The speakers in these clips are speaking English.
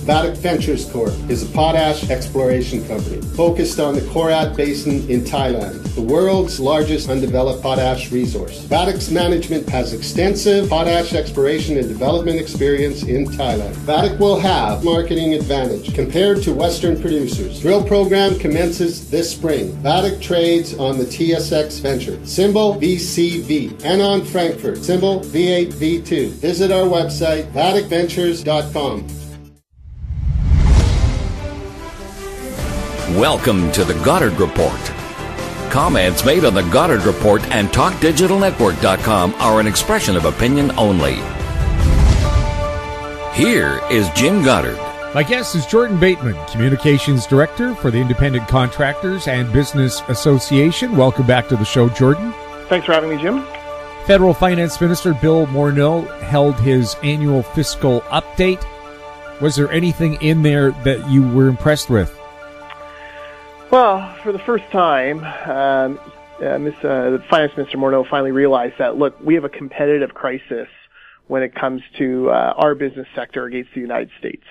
Vatic Ventures Corp. is a potash exploration company focused on the Korat Basin in Thailand, the world's largest undeveloped potash resource. Vatic's management has extensive potash exploration and development experience in Thailand. Vatic will have marketing advantage compared to Western producers. Drill program commences this spring. Vatic trades on the TSX Venture, symbol VCV, and on Frankfurt, symbol V8V2. Visit our website, vaticventures.com. Welcome to the Goddard Report. Comments made on the Goddard Report and TalkDigitalNetwork.com are an expression of opinion only. Here is Jim Goddard. My guest is Jordan Bateman, Communications Director for the Independent Contractors and Business Association. Welcome back to the show, Jordan. Thanks for having me, Jim. Federal Finance Minister Bill Morneau held his annual fiscal update. Was there anything in there that you were impressed with? Well, for the first time, the Finance Minister Morneau finally realized that, look, we have a competitive crisis when it comes to our business sector against the United States.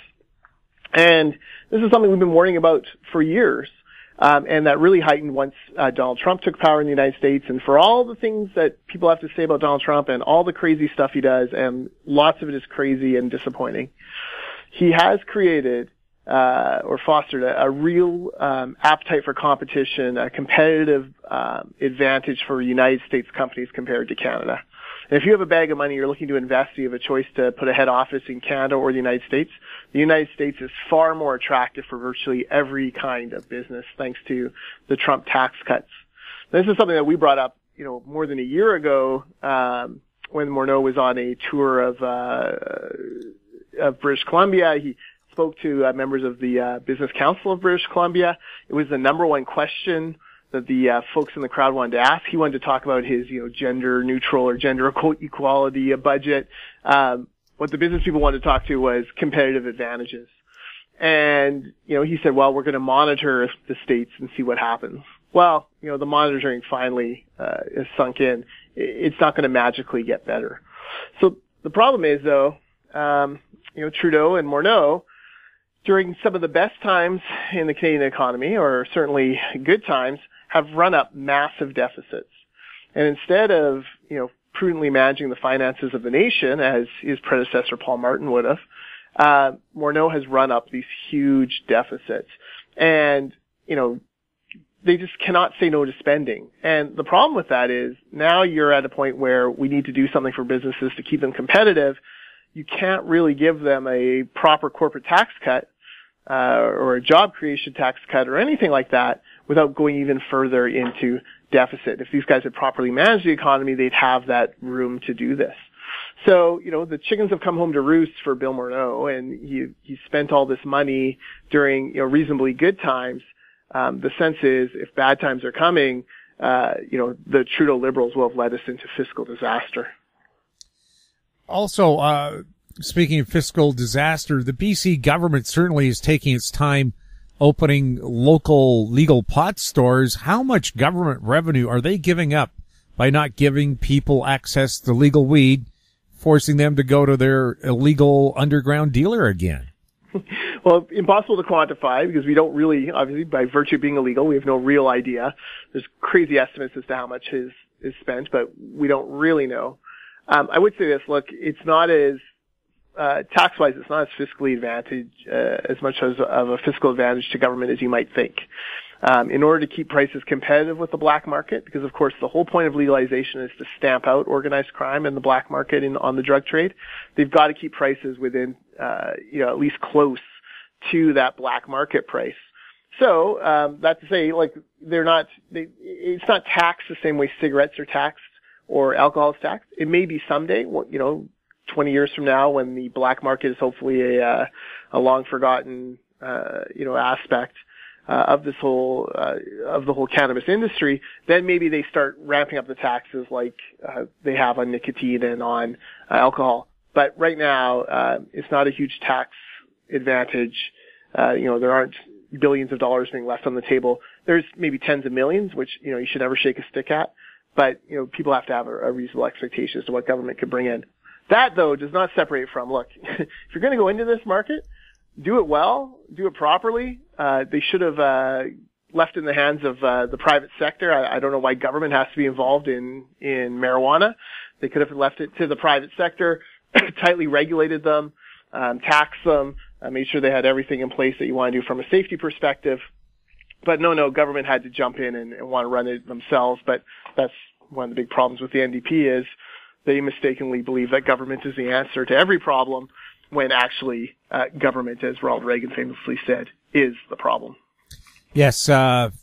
And this is something we've been warning about for years, and that really heightened once Donald Trump took power in the United States. And for all the things that people have to say about Donald Trump and all the crazy stuff he does, and lots of it is crazy and disappointing, he has created or fostered a real appetite for competition, a competitive advantage for United States companies compared to Canada. And if you have a bag of money you're looking to invest, you have a choice to put a head office in Canada or the United States. The United States is far more attractive for virtually every kind of business thanks to the Trump tax cuts. This is something that we brought up, more than a year ago when Morneau was on a tour of British Columbia. He spoke to members of the Business Council of British Columbia. It was the number one question that the folks in the crowd wanted to ask. He wanted to talk about his, gender neutral or gender equality budget. What the business people wanted to talk to was competitive advantages. And, he said, well, we're going to monitor the states and see what happens. Well, the monitoring finally is sunk in. It's not going to magically get better. So the problem is, though, Trudeau and Morneau, during some of the best times in the Canadian economy, or certainly good times, have run up massive deficits. And instead of, prudently managing the finances of the nation, as his predecessor Paul Martin would have, Morneau has run up these huge deficits. And, they just cannot say no to spending. And the problem with that is now you're at a point where we need to do something for businesses to keep them competitive. You can't really give them a proper corporate tax cut or a job creation tax cut or anything like that without going even further into deficit. If these guys had properly managed the economy, they'd have that room to do this. So, the chickens have come home to roost for Bill Morneau, and he spent all this money during, reasonably good times. The sense is if bad times are coming, the Trudeau Liberals will have led us into fiscal disaster. Also, speaking of fiscal disaster, the BC government certainly is taking its time opening local legal pot stores. How much government revenue are they giving up by not giving people access to legal weed, forcing them to go to their illegal underground dealer again? Well, impossible to quantify because we don't really, obviously, by virtue of being illegal, we have no real idea. There's crazy estimates as to how much is spent, but we don't really know. I would say this, look, it's not as, tax-wise, it's not as fiscally advantaged, as much as of a fiscal advantage to government as you might think. In order to keep prices competitive with the black market, because of course the whole point of legalization is to stamp out organized crime in the black market on the drug trade, they've got to keep prices within, at least close to that black market price. So, that's to say, like, it's not taxed the same way cigarettes are taxed or alcohol is taxed. It may be someday, 20 years from now when the black market is hopefully a long forgotten, aspect of this whole of the whole cannabis industry, then maybe they start ramping up the taxes like they have on nicotine and on alcohol. But right now, it's not a huge tax advantage. There aren't billions of dollars being left on the table. There's maybe tens of millions, which you should never shake a stick at. But people have to have a reasonable expectation as to what government could bring in. That, though, does not separate from, look, if you're going to go into this market, do it well, do it properly. They should have left in the hands of the private sector. I don't know why government has to be involved in marijuana. They could have left it to the private sector, tightly regulated them, taxed them, made sure they had everything in place that you want to do from a safety perspective. But no, government had to jump in and want to run it themselves. But that's one of the big problems with the NDP is they mistakenly believe that government is the answer to every problem when actually government, as Ronald Reagan famously said, is the problem. Yes,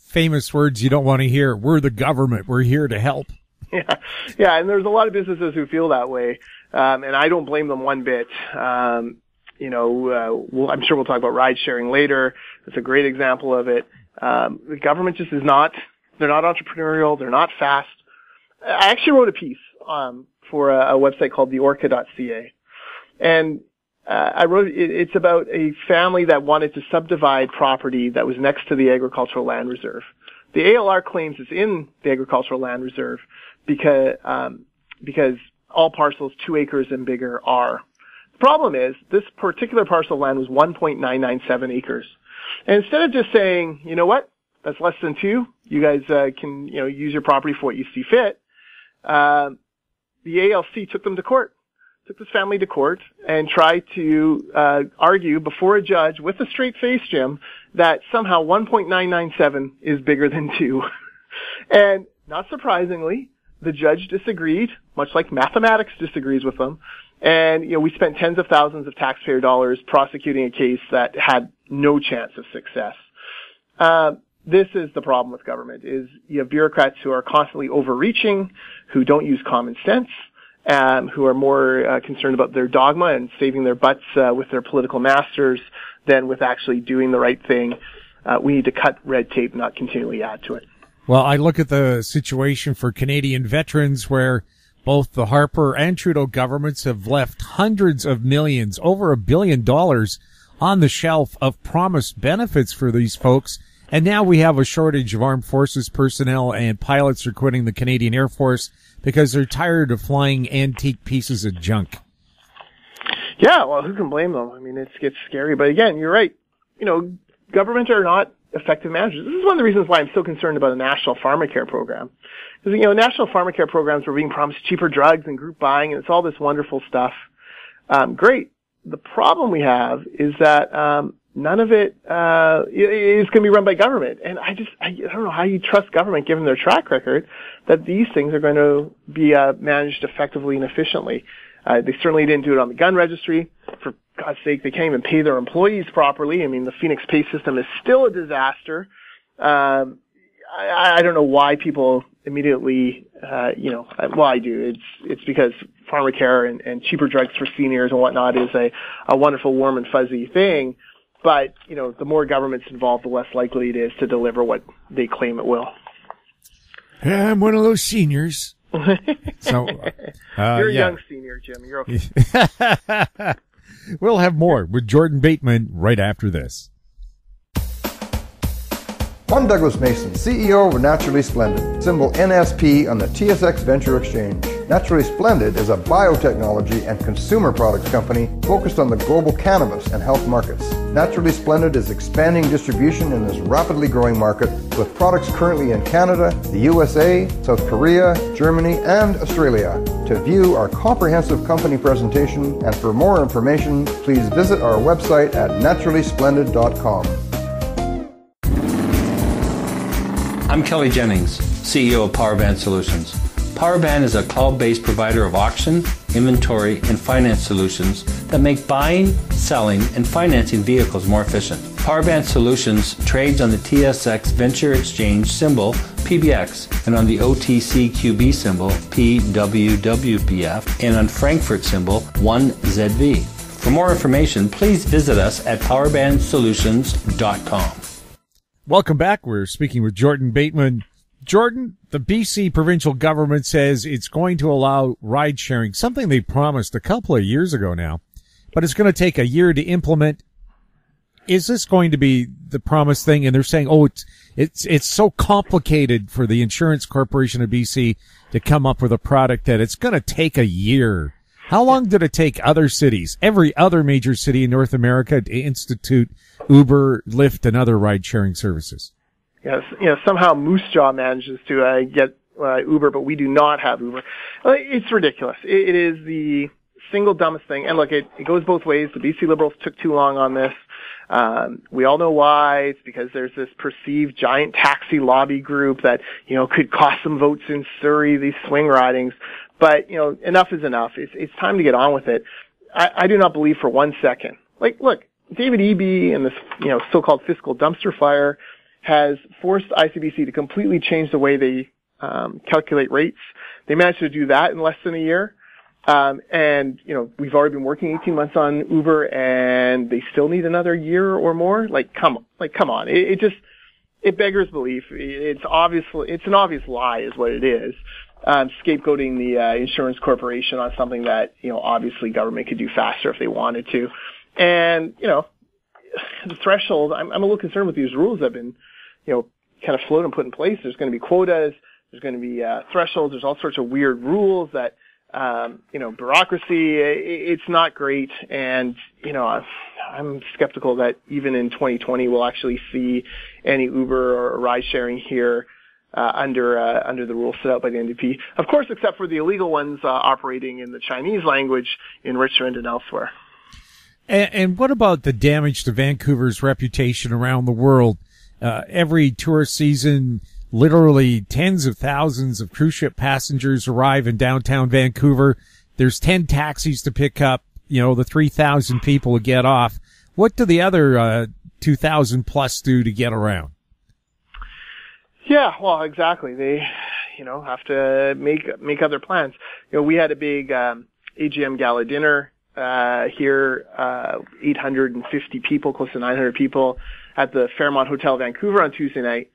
famous words you don't want to hear. We're the government. We're here to help. Yeah, and there's a lot of businesses who feel that way, and I don't blame them one bit. I'm sure we'll talk about ride sharing later. It's a great example of it. The government just is not. They're not entrepreneurial. They're not fast. I actually wrote a piece for a website called theorca.ca, and I wrote it's about a family that wanted to subdivide property that was next to the agricultural land reserve. The ALR claims it's in the agricultural land reserve because all parcels 2 acres and bigger are. The problem is this particular parcel of land was 1.997 acres. And instead of just saying, you know what, that's less than 2, you guys can use your property for what you see fit, the ALC took this family to court and tried to argue before a judge with a straight face, Jim, that somehow 1.997 is bigger than 2. And not surprisingly, the judge disagreed, much like mathematics disagrees with them. And, we spent tens of thousands of taxpayer dollars prosecuting a case that had no chance of success. This is the problem with government, is you have bureaucrats who are constantly overreaching, who don't use common sense, who are more concerned about their dogma and saving their butts with their political masters than with actually doing the right thing. We need to cut red tape, not continually add to it. Well, I look at the situation for Canadian veterans where both the Harper and Trudeau governments have left hundreds of millions, over $1 billion, on the shelf of promised benefits for these folks. And now we have a shortage of armed forces personnel, and pilots are quitting the Canadian Air Force because they're tired of flying antique pieces of junk. Yeah, well, who can blame them? I mean, it gets scary. But again, you're right. Government are not effective managers. This is one of the reasons why I'm so concerned about a national pharmacare program. Because, national pharmacare programs were being promised cheaper drugs and group buying, and it's all this wonderful stuff. Great. The problem we have is that none of it is going to be run by government. And I don't know how you trust government, given their track record, that these things are going to be managed effectively and efficiently. They certainly didn't do it on the gun registry. For God's sake, they can't even pay their employees properly. I mean, the Phoenix pay system is still a disaster. I don't know why people immediately, well, I do. It's because pharmacare and cheaper drugs for seniors and whatnot is a wonderful, warm and fuzzy thing. But, the more government's involved, the less likely it is to deliver what they claim it will. Yeah, I'm one of those seniors. So, you're a young senior, Jim. You're okay. We'll have more with Jordan Bateman right after this. I'm Douglas Mason, CEO of Naturally Splendid, symbol NSP on the TSX Venture Exchange. Naturally Splendid is a biotechnology and consumer products company focused on the global cannabis and health markets. Naturally Splendid is expanding distribution in this rapidly growing market with products currently in Canada, the USA, South Korea, Germany, and Australia. To view our comprehensive company presentation and for more information, please visit our website at naturallysplendid.com. I'm Kelly Jennings, CEO of PowerBand Solutions. PowerBand is a cloud-based provider of auction, inventory, and finance solutions that make buying, selling, and financing vehicles more efficient. PowerBand Solutions trades on the TSX Venture Exchange symbol PBX and on the OTCQB symbol PWWPF and on Frankfurt symbol 1ZV. For more information, please visit us at powerbandsolutions.com. Welcome back. We're speaking with Jordan Bateman. Jordan, the BC provincial government says it's going to allow ride sharing, something they promised a couple of years ago now, but it's going to take a year to implement. Is this going to be the promised thing? And they're saying, it's so complicated for the Insurance Corporation of BC to come up with a product that it's going to take a year How long did it take other cities, every other major city in North America, to institute Uber, Lyft, and other ride-sharing services? Yes, somehow Moose Jaw manages to get Uber, but we do not have Uber. It's ridiculous. It is the single dumbest thing. And look, it goes both ways. The BC Liberals took too long on this. We all know why. It's because there's this perceived giant taxi lobby group that, could cost some votes in Surrey, these swing ridings. But, enough is enough. It's time to get on with it. I do not believe for 1 second. Look, David Eby and this, so-called fiscal dumpster fire has forced ICBC to completely change the way they calculate rates. They managed to do that in less than a year. And, we've already been working 18 months on Uber and they still need another year or more. Come on. It beggars belief. It's an obvious lie is what it is. Scapegoating the insurance corporation on something that, obviously government could do faster if they wanted to. And, the threshold, I'm a little concerned with these rules that have been, kind of floated and put in place. There's going to be quotas. There's going to be thresholds. There's all sorts of weird rules that, bureaucracy. It's not great. And, I'm skeptical that even in 2020 we'll actually see any Uber or ride sharing here under the rules set out by the NDP. Of course, except for the illegal ones operating in the Chinese language in Richmond and elsewhere. And what about the damage to Vancouver's reputation around the world? Every tourist season, literally tens of thousands of cruise ship passengers arrive in downtown Vancouver. There's 10 taxis to pick up, the 3,000 people to get off. What do the other 2,000 plus do to get around? Yeah, well, exactly. They, have to make other plans. We had a big AGM gala dinner here, 850 people, close to 900 people at the Fairmont Hotel Vancouver on Tuesday night,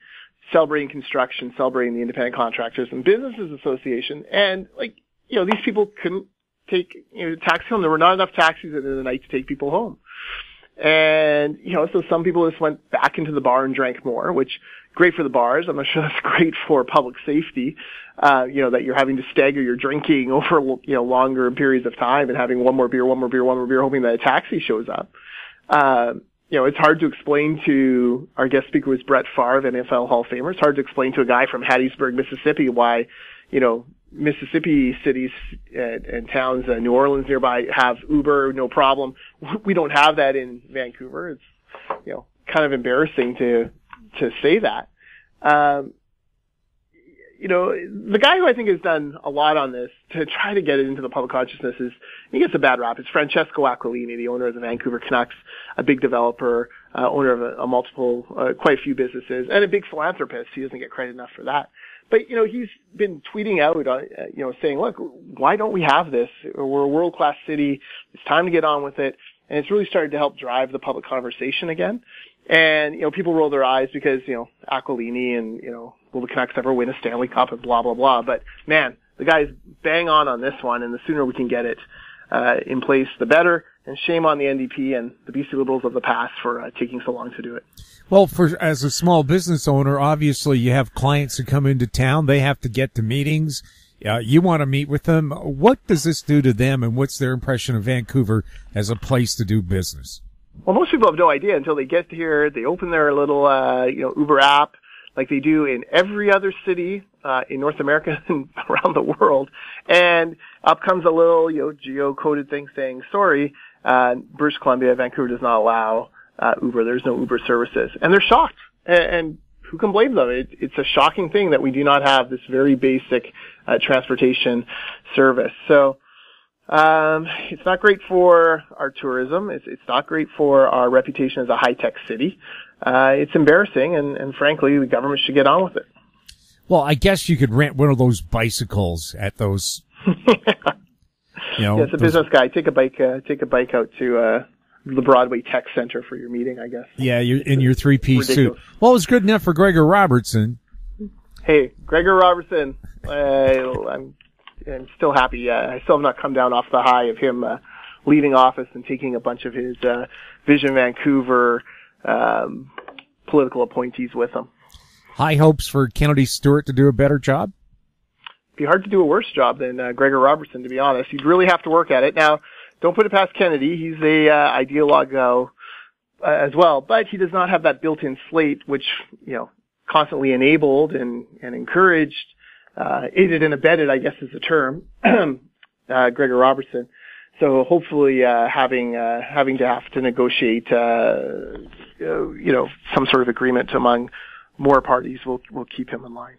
celebrating construction, celebrating the Independent Contractors and Businesses Association. And these people couldn't take, taxi home. There were not enough taxis at the end of the night to take people home. And, so some people just went back into the bar and drank more, which great for the bars. I'm not sure that's great for public safety, that you're having to stagger your drinking over, longer periods of time and having one more beer, hoping that a taxi shows up. It's hard to explain to our guest speaker was Brett Favre, NFL Hall of Famer. It's hard to explain to a guy from Hattiesburg, Mississippi, why, Mississippi cities and towns, New Orleans nearby, have Uber, no problem. We don't have that in Vancouver. It's, kind of embarrassing to say that. The guy who I think has done a lot on this to try to get it into the public consciousness he gets a bad rap. It's Francesco Aquilini, the owner of the Vancouver Canucks, a big developer, owner of quite a few businesses, and a big philanthropist. He doesn't get credit enough for that. But, he's been tweeting out, saying, look, why don't we have this? We're a world-class city. It's time to get on with it. And it's really started to help drive the public conversation again. And, people roll their eyes because, Aquilini and, will the Canucks ever win a Stanley Cup and blah, blah, blah. But, man, the guy's bang on this one, and the sooner we can get it in place, the better. And shame on the NDP and the BC Liberals of the past for taking so long to do it. Well, as a small business owner, obviously you have clients who come into town. They have to get to meetings. You want to meet with them. What does this do to them, and what's their impression of Vancouver as a place to do business? Well, most people have no idea until they get here. They open their little, Uber app like they do in every other city in North America and around the world. And up comes a little, geo-coded thing saying, sorry, British Columbia, Vancouver does not allow Uber. There's no Uber services. And they're shocked. And who can blame them? It's a shocking thing that we do not have this very basic transportation service. So it's not great for our tourism. It's not great for our reputation as a high-tech city. It's embarrassing, and frankly, the government should get on with it. Well, I guess you could rent one of those bicycles at those. It's a business guy. Take a bike out to the Broadway Tech Center for your meeting, I guess. Yeah, you're in your three-piece suit. Well, it was good enough for Gregor Robertson. Hey, Gregor Robertson, I'm still happy. I still have not come down off the high of him leaving office and taking a bunch of his Vision Vancouver political appointees with him. High hopes for Kennedy Stewart to do a better job? be hard to do a worse job than Gregor Robertson, to be honest. You'd really have to work at it. Now, don't put it past Kennedy. He's a ideologue as well, but he does not have that built-in slate, which, constantly enabled and encouraged, aided and abetted, I guess is the term, Gregor Robertson. So hopefully, having to negotiate, some sort of agreement among more parties will keep him in line.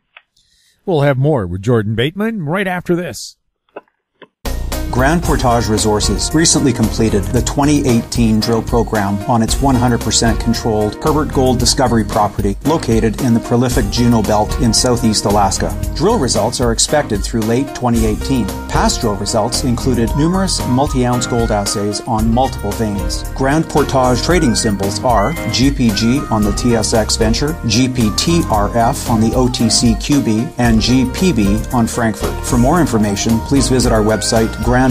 We'll have more with Jordan Bateman right after this. Grand Portage Resources recently completed the 2018 drill program on its 100% controlled Herbert Gold Discovery property located in the prolific Juneau Belt in southeast Alaska. Drill results are expected through late 2018. Past drill results included numerous multi-ounce gold assays on multiple veins. Grand Portage trading symbols are GPG on the TSX Venture, GPTRF on the OTCQB, and GPB on Frankfurt. For more information, please visit our website, grandportage.com.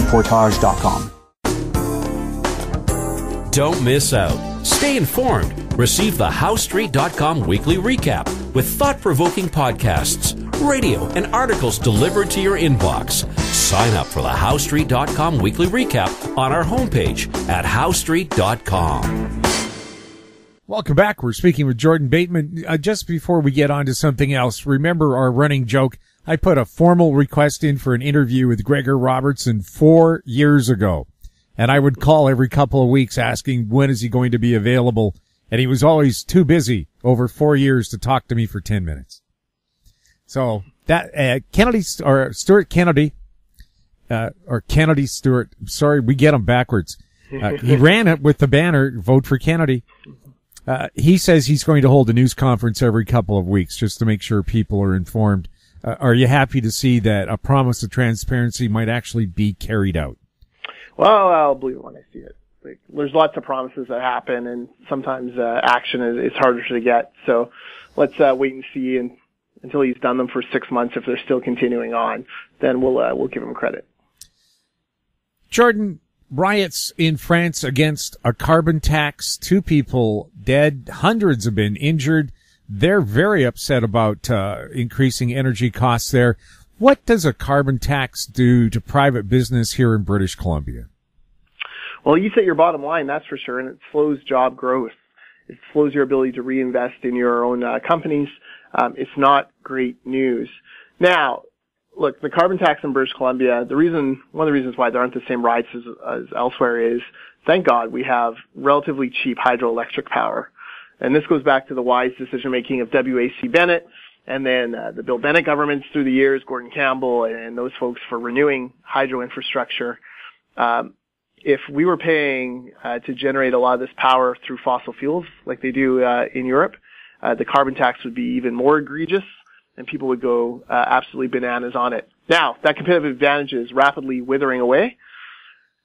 Don't miss out. Stay informed. Receive the HowStreet.com weekly recap with thought-provoking podcasts, radio, and articles delivered to your inbox. Sign up for the HowStreet.com weekly recap on our homepage at HowStreet.com. Welcome back. We're speaking with Jordan Bateman. Just before we get on to something else, remember our running joke. I put a formal request in for an interview with Gregor Robertson 4 years ago. And I would call every couple of weeks asking when is he going to be available. And he was always too busy over 4 years to talk to me for 10 minutes. So that, Stuart Kennedy, or Kennedy Stewart, sorry, we get them backwards. He ran it with the banner, vote for Kennedy. He says he's going to hold a news conference every couple of weeks just to make sure people are informed. Are you happy to see that a promise of transparency might actually be carried out? Well, I'll believe it when I see it. There's lots of promises that happen, and sometimes action is harder to get. So let's wait and see until he's done them for 6 months. If they're still continuing on, then we'll give him credit. Jordan, riots in France against a carbon tax. 2 people dead. Hundreds have been injured. They're very upset about increasing energy costs there. What does a carbon tax do to private business here in British Columbia? Well, you set your bottom line, that's for sure, and it slows job growth. It slows your ability to reinvest in your own companies. It's not great news. Now, look, the carbon tax in British Columbia, one of the reasons why there aren't the same riots as elsewhere is, thank God, we have relatively cheap hydroelectric power. And this goes back to the wise decision-making of W.A.C. Bennett and then the Bill Bennett governments through the years, Gordon Campbell and those folks for renewing hydro infrastructure. If we were paying to generate a lot of this power through fossil fuels like they do in Europe, the carbon tax would be even more egregious and people would go absolutely bananas on it. Now, that competitive advantage is rapidly withering away.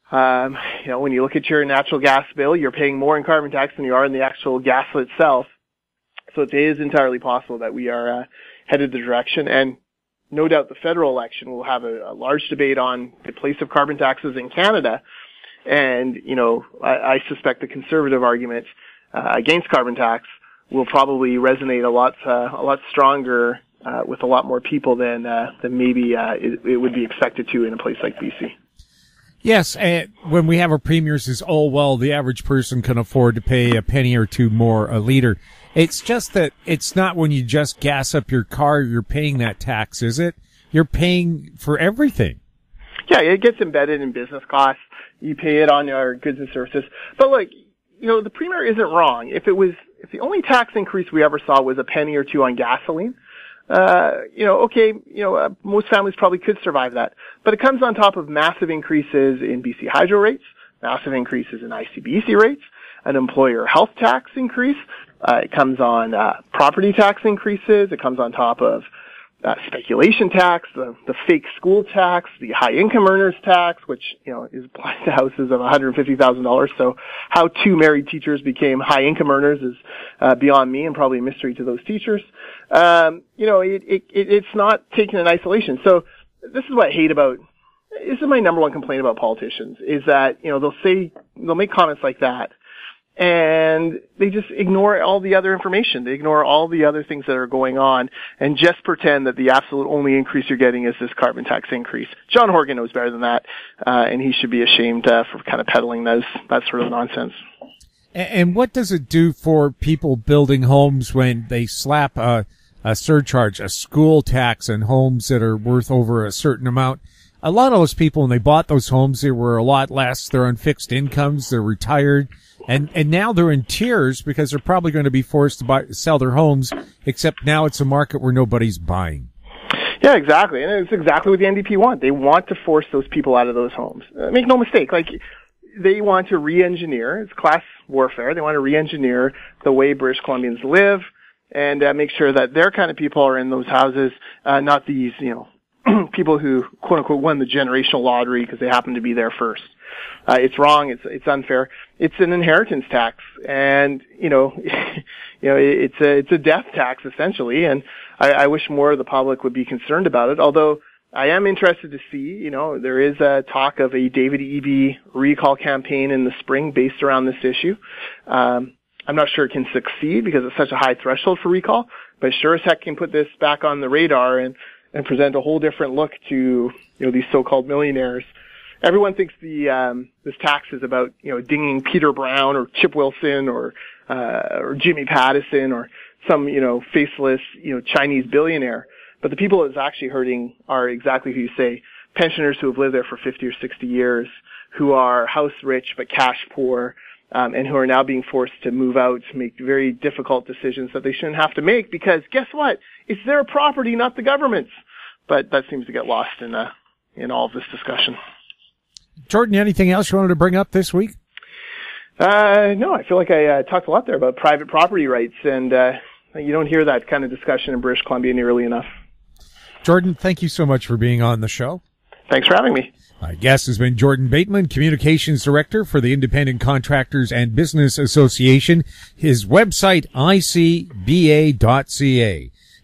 When you look at your natural gas bill, you're paying more in carbon tax than you are in the actual gas itself. So it is entirely possible that we are headed the direction. And no doubt the federal election will have a large debate on the place of carbon taxes in Canada. And, I suspect the conservative argument against carbon tax will probably resonate a lot stronger with a lot more people than maybe it would be expected to in a place like BC. Yes, and when we have our premier says, oh, well, the average person can afford to pay a penny or two more a liter. It's just that it's not when you just gas up your car, you're paying that tax, is it? You're paying for everything. Yeah, it gets embedded in business costs. You pay it on your goods and services. But look, the premier isn't wrong. If the only tax increase we ever saw was a penny or two on gasoline, most families probably could survive that. But it comes on top of massive increases in BC Hydro rates, massive increases in ICBC rates, an employer health tax increase. It comes on property tax increases. It comes on top of speculation tax, the fake school tax, the high income earners tax, which, is applied to houses of $150,000. So how 2 married teachers became high income earners is beyond me and probably a mystery to those teachers. It's not taken in isolation. So this is what I hate about, this is my number one complaint about politicians is that, they'll make comments like that. and they just ignore all the other information. They ignore all the other things that are going on and just pretend that the absolute only increase you're getting is this carbon tax increase. John Horgan knows better than that, and he should be ashamed for kind of peddling that sort of nonsense. And what does it do for people building homes when they slap a surcharge, a school tax on homes that are worth over a certain amount? A lot of those people, when they bought those homes, they were a lot less. They're on fixed incomes. They're retired. And now they're in tears because they're probably going to be forced to sell their homes, except now it's a market where nobody's buying. Yeah, exactly. And it's exactly what the NDP want. They want to force those people out of those homes. Make no mistake. They want to re-engineer. It's class warfare. They want to re-engineer the way British Columbians live and make sure that their kind of people are in those houses, not these, people who, quote unquote, won the generational lottery because they happen to be there first. It's wrong. It's unfair. It's an inheritance tax, and it's a death tax essentially. And I wish more of the public would be concerned about it. Although I am interested to see, there is a talk of a David Eby recall campaign in the spring based around this issue. I'm not sure it can succeed because it's such a high threshold for recall, but sure as heck can put this back on the radar and present a whole different look to these so-called millionaires. Everyone thinks this tax is about dinging Peter Brown or Chip Wilson or Jimmy Pattison or some faceless Chinese billionaire, but the people it's actually hurting are exactly who you say: pensioners who have lived there for 50 or 60 years, who are house rich but cash poor, and who are now being forced to move out to make very difficult decisions that they shouldn't have to make because guess what? It's their property, not the government's. But that seems to get lost in all of this discussion. Jordan, anything else you wanted to bring up this week? No, I feel like I talked a lot there about private property rights, and you don't hear that kind of discussion in British Columbia nearly enough. Jordan, thank you so much for being on the show. Thanks for having me. My guest has been Jordan Bateman, Communications Director for the Independent Contractors and Business Association. His website, icba.ca.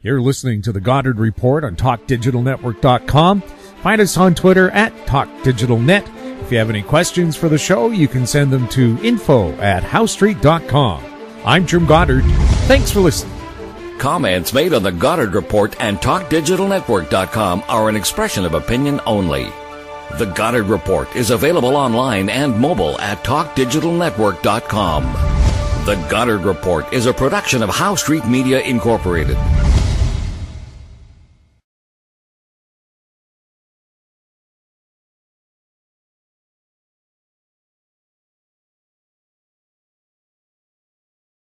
You're listening to the Goddard Report on TalkDigitalNetwork.com. Find us on Twitter at TalkDigitalNet. If you have any questions for the show, you can send them to info@howstreet.com. I'm Jim Goddard. Thanks for listening. Comments made on the Goddard Report and TalkDigitalNetwork.com are an expression of opinion only. The Goddard Report is available online and mobile at TalkDigitalNetwork.com. The Goddard Report is a production of How Street Media Incorporated.